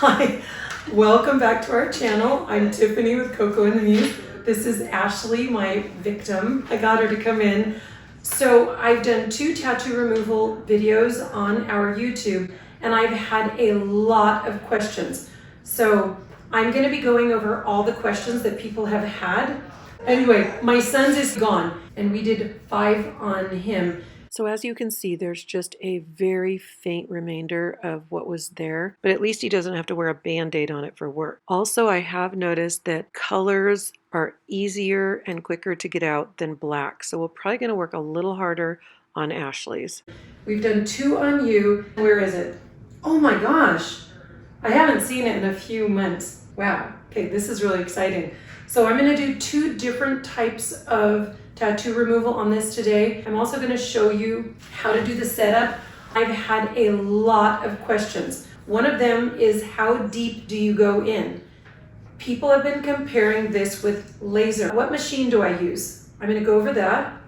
Hi, welcome back to our channel. I'm Tiffany with Coco and the Muse. This is Ashley, my victim. I got her to come in. So I've done 2 tattoo removal videos on our YouTube, and I've had a lot of questions. So I'm gonna be going over all the questions that people have had. Anyway, my son's is gone, and we did 5 on him. So as you can see, there's just a very faint remainder of what was there, but at least he doesn't have to wear a Band-Aid on it for work. Also, I have noticed that colors are easier and quicker to get out than black, so we're probably going to work a little harder on Ashley's. We've done 2 on you. Where is it? Oh my gosh, I haven't seen it in a few months. Wow, okay, this is really exciting. So I'm going to do 2 different types of tattoo removal on this today. I'm also going to show you how to do the setup. I've had a lot of questions. One of them is, how deep do you go in? People have been comparing this with laser. What machine do I use? I'm going to go over that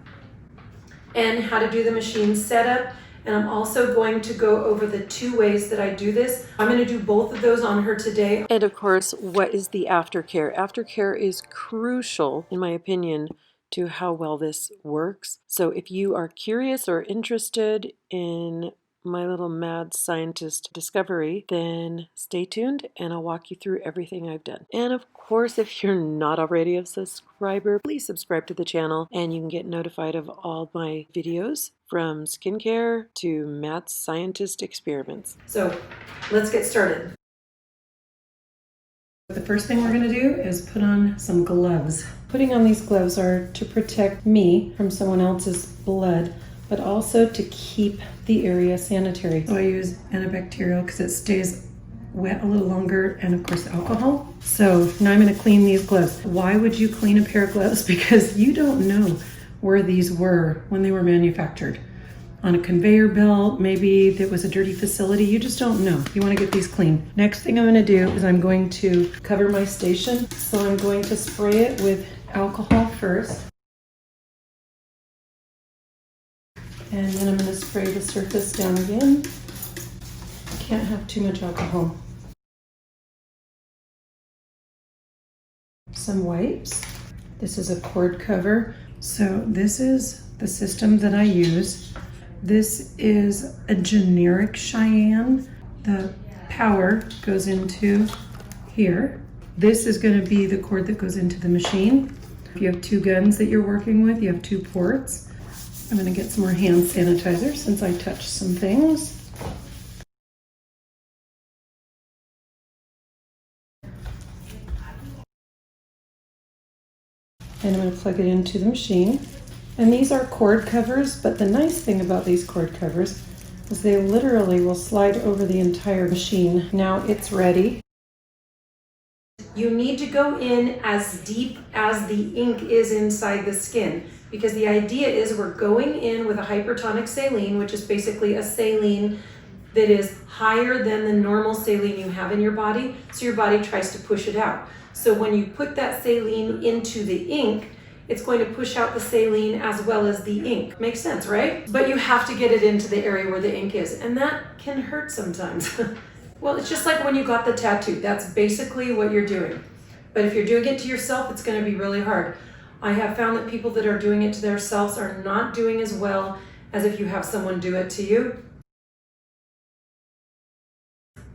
and how to do the machine setup. And I'm also going to go over the 2 ways that I do this. I'm going to do both of those on her today. And of course, what is the aftercare? Aftercare is crucial, in my opinion, to how well this works. So if you are curious or interested in my little mad scientist discovery, then stay tuned and I'll walk you through everything I've done. And of course, if you're not already a subscriber, please subscribe to the channel and you can get notified of all my videos, from skincare to mad scientist experiments. So let's get started. The first thing we're going to do is put on some gloves. Putting on these gloves are to protect me from someone else's blood, but also to keep the area sanitary. So I use antibacterial because it stays wet a little longer, and of course alcohol. So now I'm going to clean these gloves. Why would you clean a pair of gloves? Because you don't know where these were when they were manufactured. On a conveyor belt, maybe there was a dirty facility, you just don't know. You want to get these clean. Next thing I'm going to do is I'm going to cover my station. So I'm going to spray it with alcohol first. And then I'm going to spray the surface down again. Can't have too much alcohol. Some wipes. This is a cord cover. So this is the system that I use. This is a generic Cheyenne. The power goes into here. This is going to be the cord that goes into the machine. If you have 2 guns that you're working with, you have 2 ports. I'm going to get some more hand sanitizer since I touched some things. And I'm going to plug it into the machine. And these are cord covers, but the nice thing about these cord covers is they literally will slide over the entire machine. Now it's ready. You need to go in as deep as the ink is inside the skin, because the idea is we're going in with a hypertonic saline, which is basically a saline that is higher than the normal saline you have in your body, so your body tries to push it out. So when you put that saline into the ink, it's going to push out the saline as well as the ink. Makes sense, right? But you have to get it into the area where the ink is, and that can hurt sometimes. Well, it's just like when you got the tattoo. That's basically what you're doing. But if you're doing it to yourself, it's going to be really hard. I have found that people that are doing it to themselves are not doing as well as if you have someone do it to you.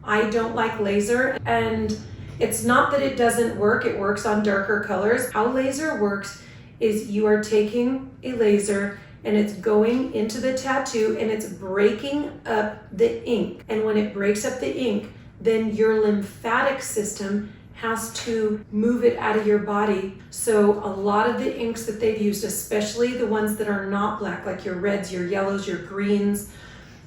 I don't like laser, and it's not that it doesn't work. It works on darker colors. How laser works is you are taking a laser and it's going into the tattoo and it's breaking up the ink. And when it breaks up the ink, then your lymphatic system has to move it out of your body. So a lot of the inks that they've used, especially the ones that are not black, like your reds, your yellows, your greens,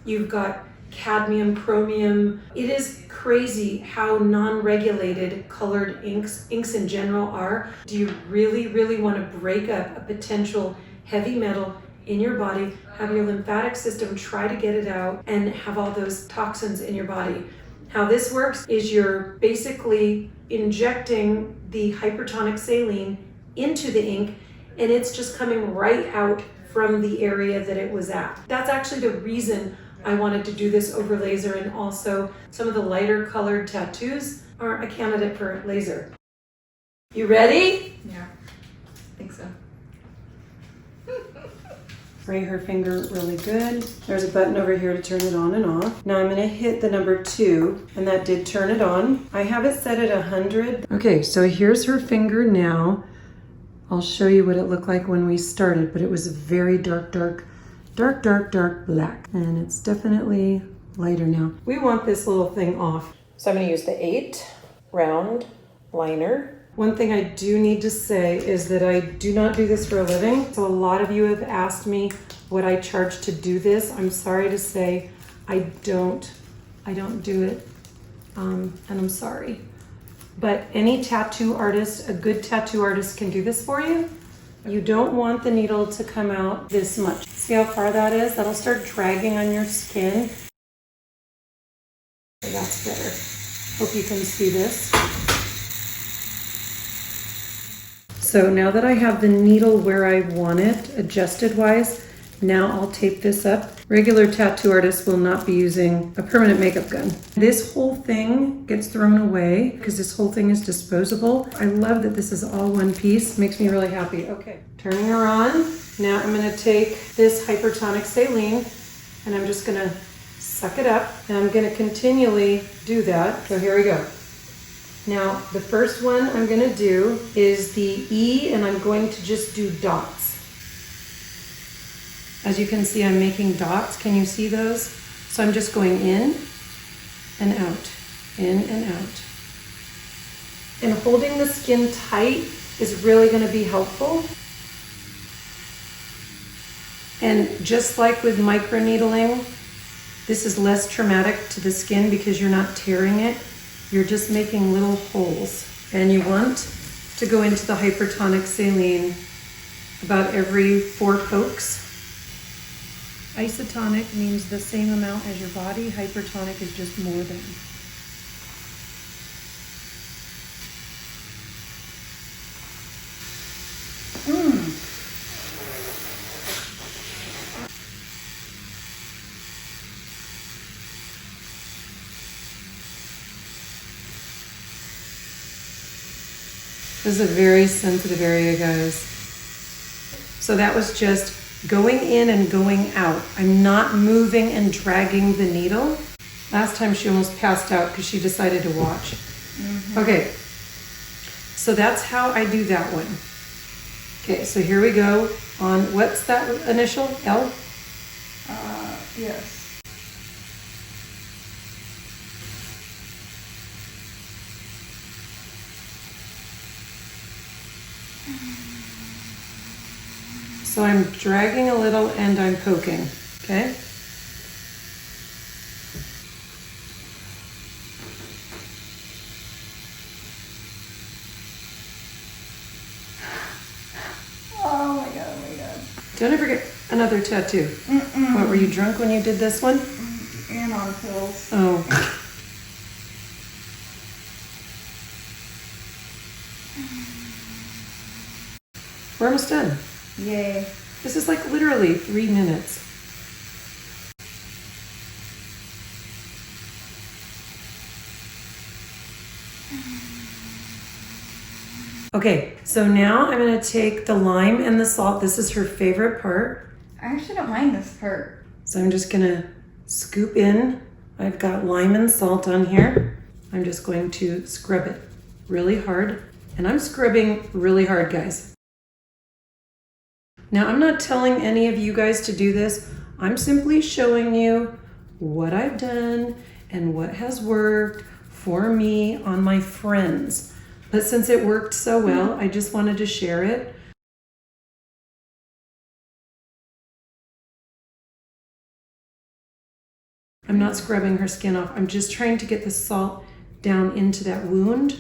you've got cadmium, chromium. It is crazy how non-regulated colored inks in general are. Do you really, really want to break up a potential heavy metal in your body, have your lymphatic system try to get it out, and have all those toxins in your body? How this works is you're basically injecting the hypertonic saline into the ink, and it's just coming right out from the area that it was at. That's actually the reason I wanted to do this over laser, and also some of the lighter colored tattoos are a candidate for laser. You ready? Yeah, I think so. Spray her finger really good. There's a button over here to turn it on and off. Now I'm gonna hit the number 2, and that did turn it on. I have it set at 100. Okay, so here's her finger now. I'll show you what it looked like when we started, but it was very dark black. And it's definitely lighter now. We want this little thing off. So I'm gonna use the 8 round liner. One thing I do need to say is that I do not do this for a living. So a lot of you have asked me what I charge to do this. I'm sorry to say I don't do it, and I'm sorry. But any tattoo artist, a good tattoo artist, can do this for you. You don't want the needle to come out this much. See how far that is? That'll start dragging on your skin. That's better. Hope you can see this. So now that I have the needle where I want it, adjusted wise, now I'll tape this up. Regular tattoo artists will not be using a permanent makeup gun. This whole thing gets thrown away because this whole thing is disposable. I love that this is all one piece. Makes me really happy. Okay, turning her on. Now I'm gonna take this Hypertonic Saline and I'm just gonna suck it up, and I'm gonna continually do that. So here we go. Now, the first one I'm gonna do is the E, and I'm going to just do dots. As you can see, I'm making dots. Can you see those? So I'm just going in and out, in and out. And holding the skin tight is really gonna be helpful. And just like with microneedling, this is less traumatic to the skin because you're not tearing it. You're just making little holes. And you want to go into the Hypertonic Saline about every 4 pokes. Isotonic means the same amount as your body. Hypertonic is just more than. This is a very sensitive area, guys. So that was just going in and going out. I'm not moving and dragging the needle. Last time she almost passed out because she decided to watch. Okay, so that's how I do that one. Okay, so here we go on, what's that initial? L? Yes. So I'm dragging a little and I'm poking, okay? Oh my god, oh my god. Don't ever get another tattoo. What, were you drunk when you did this one? And on pills. Oh. We're almost done. Yay. This is like literally 3 minutes. Okay, so now I'm gonna take the lime and the salt. This is her favorite part. I actually don't mind this part. So I'm just gonna scoop in. I've got lime and salt on here. I'm just going to scrub it really hard. And I'm scrubbing really hard, guys. Now, I'm not telling any of you guys to do this. I'm simply showing you what I've done and what has worked for me on my friends. But since it worked so well, I just wanted to share it. I'm not scrubbing her skin off. I'm just trying to get the salt down into that wound.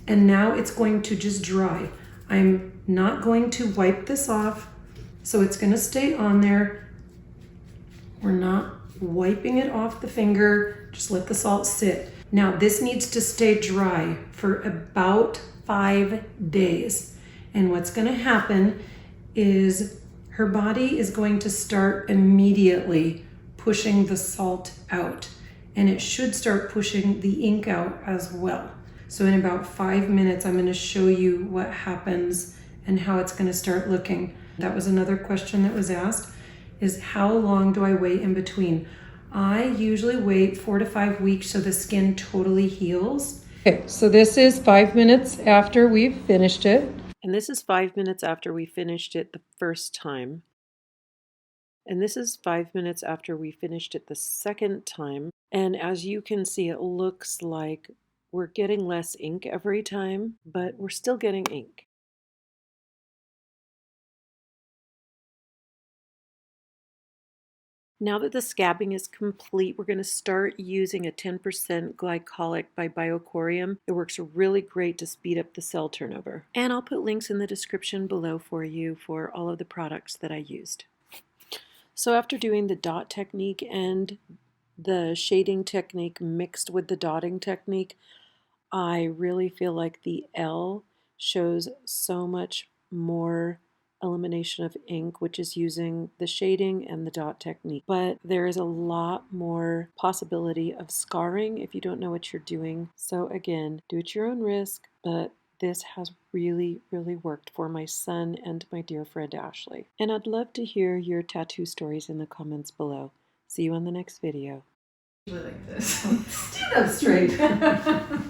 And now it's going to just dry. I'm not going to wipe this off, so it's going to stay on there. We're not wiping it off the finger. Just let the salt sit. Now this needs to stay dry for about 5 days. And what's going to happen is her body is going to start immediately pushing the salt out, and it should start pushing the ink out as well. So in about 5 minutes, I'm going to show you what happens and how it's going to start looking. That was another question that was asked, is how long do I wait in between? I usually wait 4 to 5 weeks so the skin totally heals. Okay, so this is 5 minutes after we've finished it. And this is 5 minutes after we finished it the first time. And this is 5 minutes after we finished it the second time. And as you can see, it looks like we're getting less ink every time, but we're still getting ink. Now that the scabbing is complete, we're going to start using a 10% glycolic by Biocorium. It works really great to speed up the cell turnover. And I'll put links in the description below for you for all of the products that I used. So after doing the dot technique and the shading technique mixed with the dotting technique, I really feel like the L shows so much more elimination of ink, which is using the shading and the dot technique. But there is a lot more possibility of scarring if you don't know what you're doing. So again, do at your own risk, but this has really, really worked for my son and my dear friend Ashley. And I'd love to hear your tattoo stories in the comments below. See you on the next video. Like this. Stand up straight.